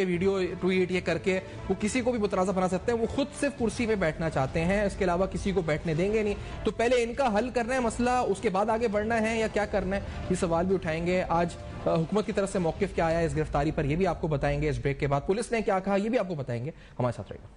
Video tweet یہ کر کے وہ کسی کو بھی متنازع بنا سکتے ہیں. وہ خود صرف کرسی پہ بیٹھنا چاہتے ہیں, اس کے علاوہ کسی کو بیٹھنے دیں گے نہیں. تو پہلے ان کا حل کرنا ہے مسئلہ, اس کے بعد آگے بڑھنا ہے یا کیا کرنا ہے, یہ سوال بھی اٹھائیں گے. آج حکومت کی طرف سے موقف کیا آیا ہے اس گرفتاری پر, یہ بھی آپ کو بتائیں گے. اس بریک کے بعد پولیس نے کیا کہا یہ بھی آپ کو بتائیں گے. ہمارے ساتھ رہے گا.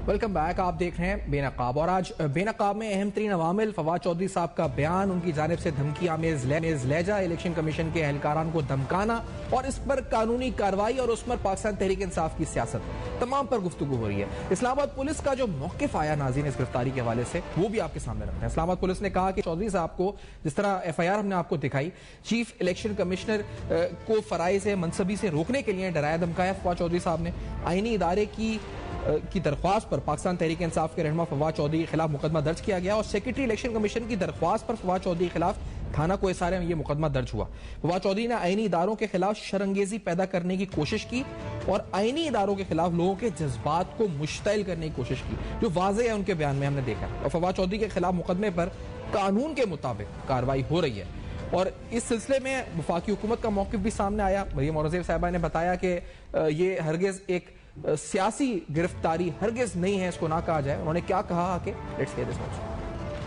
Welcome back. آپ دیکھ رہے ہیں بے نقاب, اور آج بے نقاب میں اہم ترین عوامل فواد چودھری صاحب کا بیان, ان کی جانب سے دھمکی آمیز لہجہ, الیکشن کمیشن کے اہلکاران کو دھمکانا اور اس پر قانونی کارروائی اور اس پر پاکستان تحریک انصاف کی سیاست, تمام پر گفتگو ہو رہی ہے. اسلام آباد پولیس کا جو موقف آیا ناظرین اس گرفتاری کے حوالے سے, وہ بھی آپ کے سامنے رکھتے ہیں. اسلام آباد پولیس نے کہا کہ چودھری صاحب کو, جس طرح ایف آئی آر ہم نے آپ کو دکھائی, چیف الیکشن کمشنر کو فرائض منصبی سے روکنے کے لیے ڈرایا دھمکایا فواد چودھری صاحب نے. آئینی ادارے کی درخواست پر پاکستان تحریک انصاف کے رہنما فواد چودھری کے خلاف مقدمہ درج کیا گیا, اور سیکرٹری الیکشن کمیشن کی درخواست پر فواد چودھری کے خلاف تھانہ کوہ سارے میں یہ مقدمہ درج ہوا. فواد چودھری نے آئینی اداروں کے خلاف شرانگیزی پیدا کرنے کی کوشش کی اور آئینی اداروں کے خلاف لوگوں کے جذبات کو مشتعل کرنے کی کوشش کی, جو واضح ہے ان کے بیان میں ہم نے دیکھا. اور فواد چودھری کے خلاف مقدمے پر قانون کے مطابق کارروائی ہو رہی ہے. اور اس سلسلے میں وفاقی حکومت کا موقف بھی سامنے آیا. مریم مورزیب صاحبہ نے بتایا کہ یہ ہرگز ایک سیاسی گرفتاری ہرگز نہیں ہے, اس کو نہ کہا جائے. انہوں نے کیا کہا کہ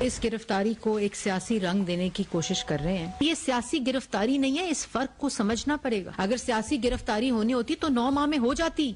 اس گرفتاری کو ایک سیاسی رنگ دینے کی کوشش کر رہے ہیں. یہ سیاسی گرفتاری نہیں ہے, اس فرق کو سمجھنا پڑے گا. اگر سیاسی گرفتاری ہونی ہوتی تو 9 ماہ میں ہو جاتی.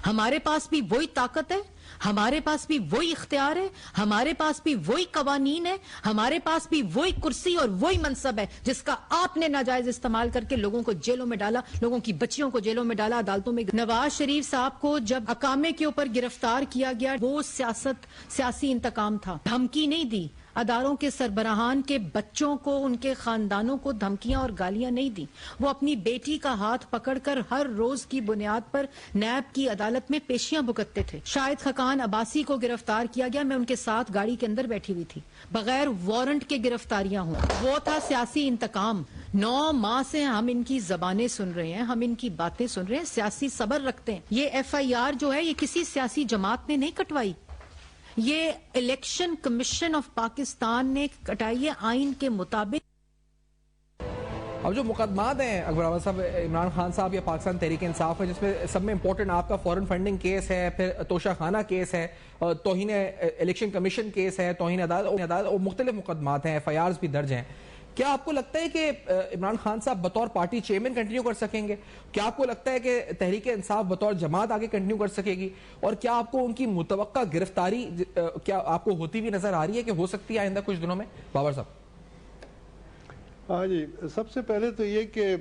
ہمارے پاس بھی وہی طاقت ہے, ہمارے پاس بھی وہی اختیار ہے, ہمارے پاس بھی وہی قوانین ہے, ہمارے پاس بھی وہی کرسی اور وہی منصب ہے جس کا آپ نے ناجائز استعمال کر کے لوگوں کو جیلوں میں ڈالا, لوگوں کی بچیوں کو جیلوں میں ڈالا, عدالتوں میں. نواز شریف صاحب کو جب اقامے کے اوپر گرفتار کیا گیا, وہ سیاسی انتقام تھا, دھمکی نہیں دی. اداروں کے سربراہان کے بچوں کو, ان کے خاندانوں کو دھمکیاں اور گالیاں نہیں دی. وہ اپنی بیٹی کا ہاتھ پکڑ کر ہر روز کی بنیاد پر نیب کی عدالت میں پیشیاں بھگتتے تھے. شاہد خاقان عباسی کو گرفتار کیا گیا, میں ان کے ساتھ گاڑی کے اندر بیٹھی ہوئی تھی, بغیر وارنٹ کے گرفتاریاں ہوں. وہ تھا سیاسی انتقام. 9 ماہ سے ہم ان کی زبانیں سن رہے ہیں, ہم ان کی باتیں سن رہے ہیں, سیاسی صبر رکھتے ہیں. یہ ایف آئی آر جو ہے یہ کسی سیاسی جماعت نے نہیں کٹوائی, یہ الیکشن کمیشن آف پاکستان نے کٹائی ہے آئین کے مطابق. اب جو مقدمات ہیں اکبر احمد صاحب, عمران خان صاحب یا پاکستان تحریک انصاف ہے, جس میں سب میں امپورٹنٹ آپ کا فورن فنڈنگ کیس ہے, پھر توشہ خانہ کیس ہے, توہین الیکشن کمیشن کیس ہے, توہین عدالت اور مختلف مقدمات ہیں, ایف آئی آرز بھی درج ہیں. کیا آپ کو لگتا ہے کہ عمران خان صاحب بطور پارٹی چیئرمین کنٹینیو کر سکیں گے؟ کیا آپ کو لگتا ہے کہ تحریک انصاف بطور جماعت آگے کنٹینیو کر سکے گی؟ اور کیا آپ کو ان کی متوقع گرفتاری کیا آپ کو ہوتی بھی نظر آ رہی ہے کہ ہو سکتی ہے آئندہ کچھ دنوں میں؟ بابر صاحب. ہاں جی, سب سے پہلے تو یہ کہ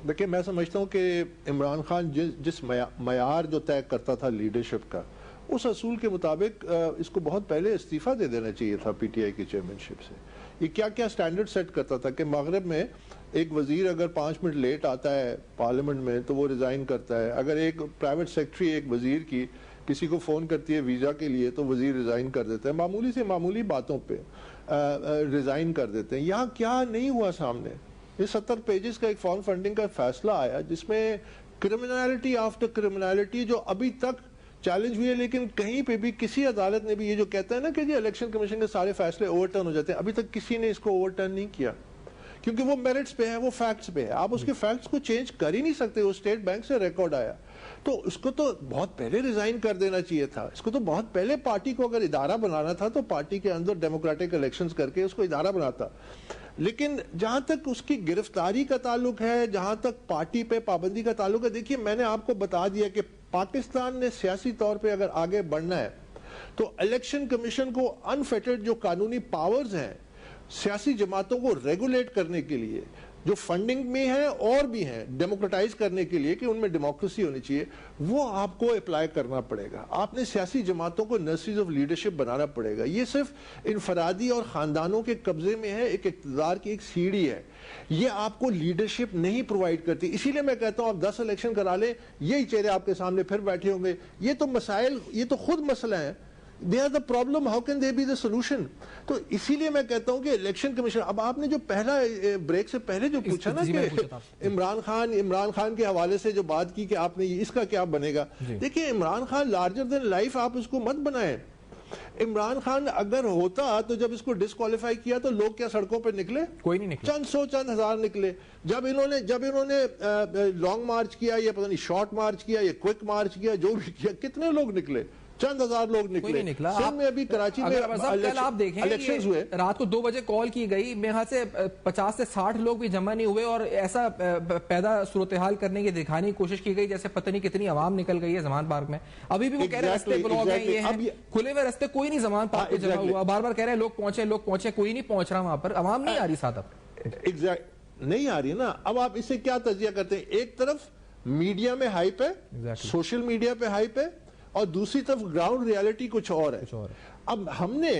دیکھیں, میں سمجھتا ہوں کہ عمران خان جس معیار جو طے کرتا تھا لیڈرشپ کا, اس اصول کے مطابق اس کو بہت پہلے استعفیٰ دے دینا چاہیے تھا پی ٹی آئی کی چیئرمین شپ سے. یہ کیا کیا سٹینڈرڈ سیٹ کرتا تھا کہ مغرب میں ایک وزیر اگر 5 منٹ لیٹ آتا ہے پارلیمنٹ میں تو وہ ریزائن کرتا ہے. اگر ایک پرائیویٹ سیکٹری ایک وزیر کی کسی کو فون کرتی ہے ویزا کے لیے تو وزیر ریزائن کر دیتا ہے, معمولی سے معمولی باتوں پہ ریزائن کر دیتے ہیں. یہاں کیا نہیں ہوا سامنے, یہ 70 پیجز کا ایک فارم فنڈنگ کا فیصلہ آیا جس میں کرمنالٹی آفٹر کرمنالٹی جو ابھی تک چیلنج ہوئی ہے, لیکن کہیں پہ بھی کسی عدالت نے بھی یہ جو کہتا ہے نا کہ جی الیکشن کمیشن کے سارے فیصلے اوور ٹرن ہو جاتے ہیں, ابھی تک کسی نے اس کو اوور ٹرن نہیں کیا, کیونکہ وہ میرٹس پہ ہے, وہ فیکٹس پہ ہے. آپ اس کے فیکٹس کو چینج کر ہی نہیں سکتے. وہ اسٹیٹ بینک سے ریکارڈ آیا تو اس کو تو بہت پہلے ریزائن کر دینا چاہیے تھا. اس کو تو بہت پہلے پارٹی کو اگر ادارہ بنانا تھا تو پارٹی کے اندر ڈیموکریٹک الیکشنز کر کے اس کو ادارہ بناتا. لیکن جہاں تک اس کی گرفتاری کا تعلق ہے, جہاں تک پارٹی پہ پابندی کا تعلق ہے, دیکھیے میں نے آپ کو بتا دیا کہ پاکستان نے سیاسی طور پہ اگر آگے بڑھنا ہے تو الیکشن کمیشن کو انفیٹڈ جو قانونی پاورز ہیں سیاسی جماعتوں کو ریگولیٹ کرنے کے لیے, جو فنڈنگ میں ہیں اور بھی ہیں ڈیموکریٹائز کرنے کے لیے کہ ان میں ڈیموکریسی ہونی چاہیے, وہ آپ کو اپلائی کرنا پڑے گا. آپ نے سیاسی جماعتوں کو نرسریز آف لیڈرشپ بنانا پڑے گا. یہ صرف انفرادی اور خاندانوں کے قبضے میں ہے, ایک اقتدار کی ایک سیڑھی ہے, یہ آپ کو لیڈرشپ نہیں پرووائڈ کرتی. اسی لیے میں کہتا ہوں آپ 10 الیکشن کرا لیں, یہی چہرے آپ کے سامنے پھر بیٹھے ہوں گے. یہ تو مسائل, یہ تو خود مسئلہ ہے. they are the problem, how can they be the solution? تو اسی لیے میں کہتا ہوں کہ الیکشن کمیشن, اب آپ نے جو پہلا بریک سے پہلے جو پوچھا نا کہ عمران خان کے حوالے سے جو بات کی کہ آپ نے اس کا کیا بنے گا, دیکھیں Imran Khan larger then life آپ اس کو مت بنائیں. عمران خان اگر ہوتا تو جب اس کو ڈسکوالیفائی کیا تو لوگ کیا سڑکوں پہ نکلے؟ کوئی نہیں نکلے, چند ہزار نکلے. جب انہوں نے لانگ مارچ کیا یا پتہ نہیں شارٹ مارچ کیا یا کوئک مارچ کیا, جو بھی کیا, کتنے لوگ نکلے؟ چند ہزار لوگ نکلے. سندھ میں ابھی کراچی میں کل آپ دیکھیں الیکشنز ہوئے, رات کو 2 بجے کال کی گئی, میرے خیال سے 50 سے 60 لوگ بھی جمع نہیں ہوئے, اور ایسا پیدا صورتحال کرنے کی دکھانے کی کوشش کی گئی جیسے پتہ نہیں کتنی عوام نکل گئی ہے زمان پارک میں. ابھی بھی وہ کہہ رہے ہیں رستے بلاک ہیں, یہ ہیں کھلے ہوئے رستے, کوئی نہیں زمان پارک پہ جمع ہوا, بار بار کہہ رہے ہیں لوگ پہنچے, کوئی نہیں پہنچ رہا وہاں پر, عوام نہیں آ رہی ساتھ. اب نہیں آ رہی نا. اب آپ اس سے کیا تجزیہ کرتے ہیں؟ ایک طرف میڈیا میں ہائپ ہے, سوشل میڈیا پہ ہائپ ہے, اور دوسری طرف گراؤنڈ ریالٹی کچھ اور ہے. اب ہم نے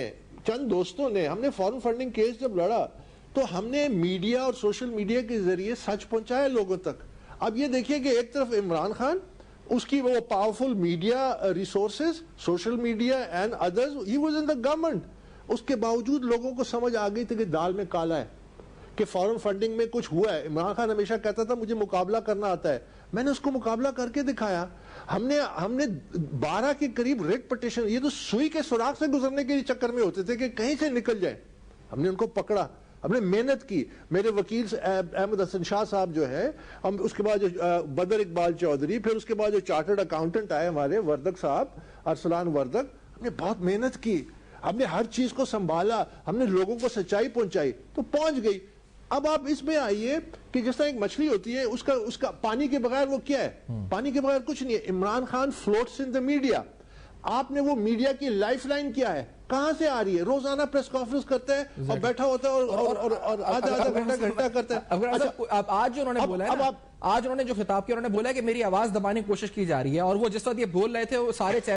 چند دوستوں نے, ہم نے فارن فنڈنگ کیس جب لڑا تو ہم نے میڈیا اور سوشل میڈیا کے ذریعے سچ پہنچایا لوگوں تک. اب یہ دیکھیے کہ ایک طرف عمران خان, اس کی وہ powerful media resources, social media and others, he was in the government, اس کے باوجود لوگوں کو سمجھ آ گئی تھی کہ دال میں کالا ہے, کہ فارن فنڈنگ میں کچھ ہوا ہے. عمران خان ہمیشہ کہتا تھا مجھے مقابلہ کرنا آتا ہے, میں نے اس کو مقابلہ کر کے دکھایا. ہم نے 12 کے قریب ریٹ پٹیشن, یہ تو سوئی کے سوراخ سے گزرنے کے چکر میں ہوتے تھے کہ کہیں سے نکل جائیں, ہم نے ان کو پکڑا, ہم نے محنت کی. میرے وکیل احمد حسن شاہ صاحب جو ہے, ہم اس کے بعد جو بدر اقبال چودھری, پھر اس کے بعد جو چارٹرڈ اکاؤنٹنٹ آئے ہمارے وردک صاحب, ارسلان وردک, ہم نے بہت محنت کی, ہم نے ہر چیز کو سنبھالا, ہم نے لوگوں کو سچائی پہنچائی تو پہنچ گئی. اب آپ اس میں آئیے کہ جس طرح ایک مچھلی ہوتی ہے, اس کا پانی کے بغیر وہ کیا ہے؟ پانی کے بغیر کچھ نہیں ہے. Imran Khan floats in the media. آپ نے وہ میڈیا کی لائف لائن کیا ہے, کہاں سے آ رہی ہے؟ روزانہ پریس کانفرنس کرتا ہے اور بیٹھا ہوتا ہے اور آدھا گھنٹہ کرتا ہے. آج جو انہوں نے بولا ہے, آج انہوں نے جو خطاب کیا, انہوں نے بولا ہے کہ میری آواز دبانے کی کوشش کی جا رہی ہے, اور وہ جس وقت یہ بول رہے تھے وہ سارے